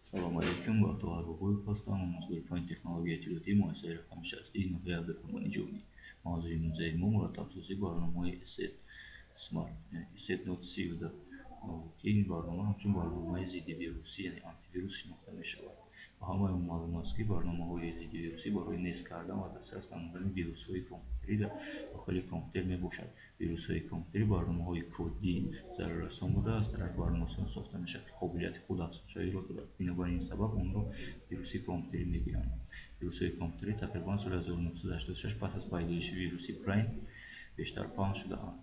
Салам алейкум, вақтылар бұғой қастан, мұзгөл файн технология телети муасайр хамшасти нұхия бірхамани жони. Мазуи музей мумра тапсуси барнамай эсет смарт, эсет нот сивда. Кейін барнама همچون برنامه ضد ویروسی یعنی آنتی ویروس شناخته می شود. و همه اون معلومات است که برنامه‌های ضد ویروسی برای نصب کردن و دسترس نمودن ویروس‌های کامپیوتری در داخل کامپیوتر می‌باشد. ویروس‌های کامپیوتری برنامه‌های کدی ضرررسان بوده از طرف برنامه‌نویسان ساخته می‌شود که قابلیت خودافزایی را دارد. بنابراین این سبب آن را ویروسی کامپیوتری می‌گویند. ویروس‌های کامپیوتری تقریباً سال 1986 پس از پیدایش ویروسی پرایم بیشتر پخش شده‌اند.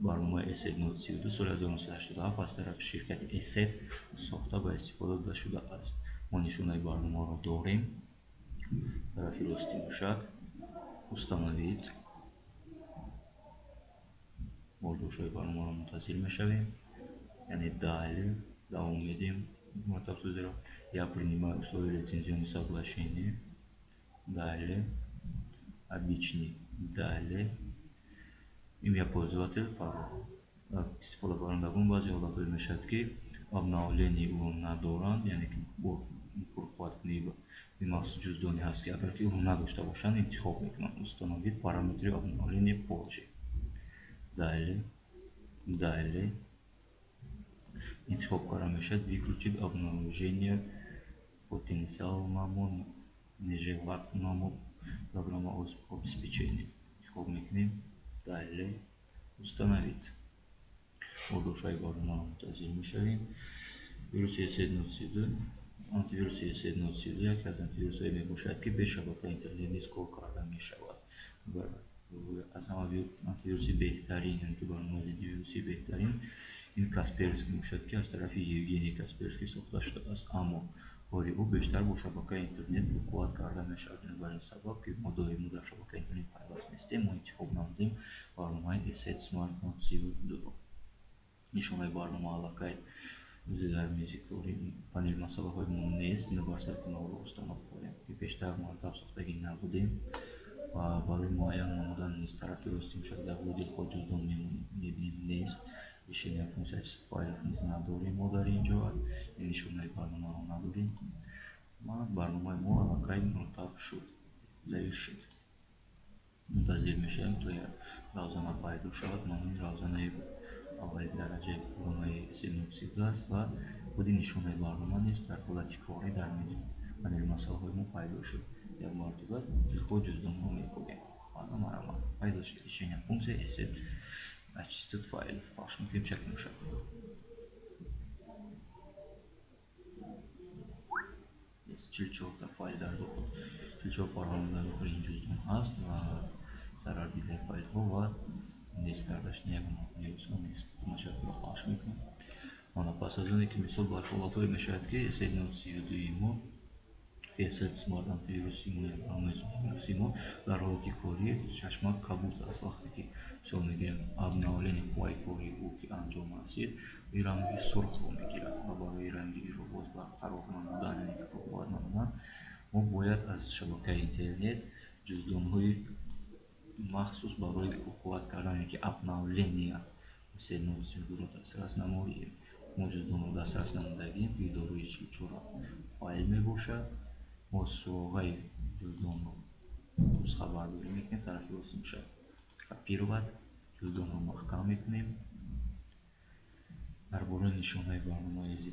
برنامه ESET-32 سال 1987 از طرف شرکت ESET ساخته و استفاده داده شده است. ما نشونه برنامه را داریم. طرف راستی موشک установить. مردوشای برنامه را منتظر میشویم. یعنی далее давом медим мотоцикл. Я принимаю условия лицензионного соглашения. Далее обычный. Далее имя пользователя, пароль. استفاده کنندگان بعضی حالت‌های میشد که обновление اون ندارند، یعنی که با پرقدرت به مخصوص جزدانی هست که اگر که اون نداشته باشند انتخاب میکنند. установить параметры обновления позже. Далее انتخاب کار میشد выключить обновление потенциальному нежелательному программному обеспечению. انتخاب میکنیم. Далее установить. مردوشای برنامه را منتظر میشویم. ویروس ESET-32 آنتیویروس ESET-32 یکی از آنتیویروس‌هایی میباشد که به شبکه اینترنت نیز کار کرده میشود. از همه آنتیویروسی بهترین، یعنی که برنامه ضد ویروسی بهترین این کاسپرسکی میباشد که از طرف یوگنی کاسپرسکی ساخته شده است، اما کاری او بیشتر با شبکه اینترنت قوت کرده میشود. برای این سبب که ما دائما در شبکه اینترنت پیوست نیستیم، ما انتخاب نمودیم برنامه ESET Smart Node 32. نشانه برنامه علاقه در میزیکوری پانل مسئله های نیست. بنابر سرکنال رو استعمال کنیم که بیشتر مرتب ساختگی نبودیم و برای معین نمودن نیست. طرف راستیم شد در ویدیو خود جزدان میبینیم نیست. نشانه فونکسیون فایل نیز نداریم ما در اینجا. نشانه برنامه رو نداریم. ما برنامه ما علاقه مرتب شد، завершит. منتظر میشیم تا روزانه پیدا شود. ما این روزانه اول درجه برنامه ESET-32 است و خودی نشانه برنامه نیست. در حالت کاری در پنل مسائل ما پیدا شد. یک مرتبه خود جزدان رو میکنیم. برنامه را پیدا شد. решение функции ESET очистит файл. پخش میکنیم چک میشه. 44 تا فایل در داخل 44 پارامتر در داخل این جزدان هست و ضرر دیده فایل ها و نیست کردش نیوزان نیست. مشکل را پخش میکنیم. آن پس از اونی که مثال بر حالت‌های میشود که ESET-32 ما ESET Smart آنتیویروسی ما یا برنامه ویروسی ما در حالت کاری چشمک کبوت است. وقتی که مثال میگیم обновление فایل کاری او که انجام رسید این رنگی سرخ رو میگیرد و برای رنگی رو باز برقرار نمودن، یعنی که قوت نمودن، ما باید از شبکه اینترنت جزدان‌های مخصوص برای قوت کردن که обновление ESET-32 رو دسترس نماییم. ما جزدان رو دسترس نمودگیم که داروی 44 فایل میباشد. ما سوغای جزدان رو نسخه برداری میکنیم. طرف راست میشه کپیروwać. جزدان رو محکم میکنیم. درباره نشانه برنامه ضد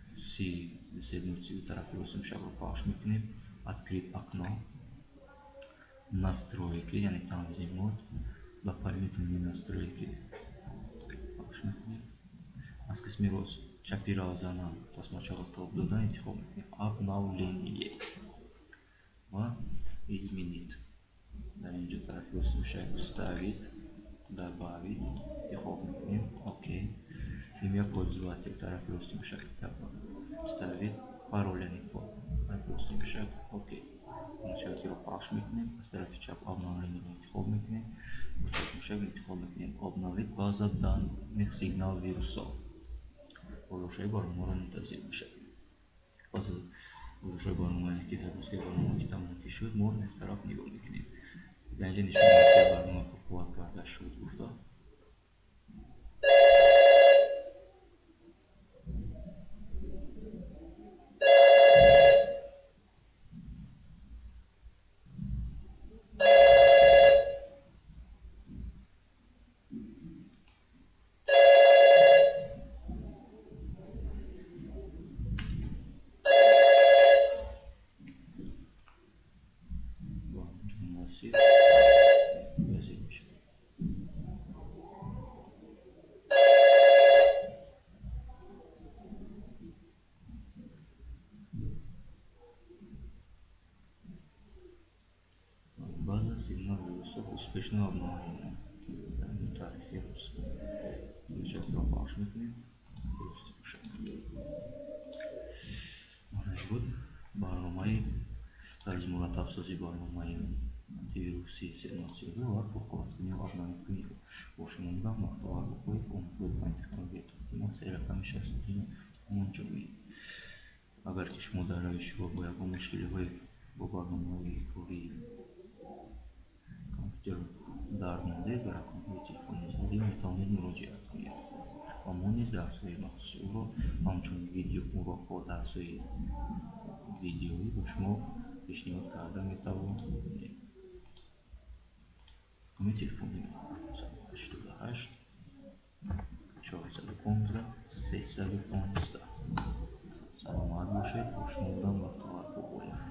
ویروسی ESET-32 طرف راست میشه رو پخش میکنیم. открыть окно. Настройки, یعنی تنظیمات. дополнительные настройки. پخش میکنیم. از قسمی راست چپی رازانه تاسماچه رو تاب دادن انتخاب میکنیم. обновление و изменить. در اینجا طرف راست میشه вставить, добавить انتخاب میکنیم. اوکی. имя пользователя طرف راست میشه вставить пароль, یعنی طرف راست میشه اوکی. مشکلاتی رو پخش میکنیم. از طرف چپ обновление رو انتخاب میکنیم. با چپ مشکل انتخاب میکنیم обновить база данных سیگنال ویروسов. برنامه برنامه را منتظر میشه. پس برنامه برنامه که زبونسکی برنامه که تمام شد ما این طرف نگاه میکنیم. در اینجا نشون میده که برنامه قوت کرده شد افتاد. Сигнал вирусов успешно обновлен. Тарих вирус. Бюджет пропашникни. Год барномаи аз муратабсози барномаи антивируси сигналсиёвӣ ва пурқувваткунии обновикунӣ бо шуморидан мақталабҳои фонфлоидфайн технологияи сери рақами 61 монҷоӣ. Агар ки шумо дар рави шумо бо ягон мушкилиҳое бо барномаи кории компютер дард мондед, ба рақамҳои телефони зери метавонед муроҷиат кунед ва мо низ дарсҳои махсусро ҳамчун видеоурокҳо дарсҳои видеоӣ ба шумо пешниҳод карда метавонем. Рақами телефони 88 415 315. Саломат бошед. Ба шумо будам Бахтиёр Бобоев.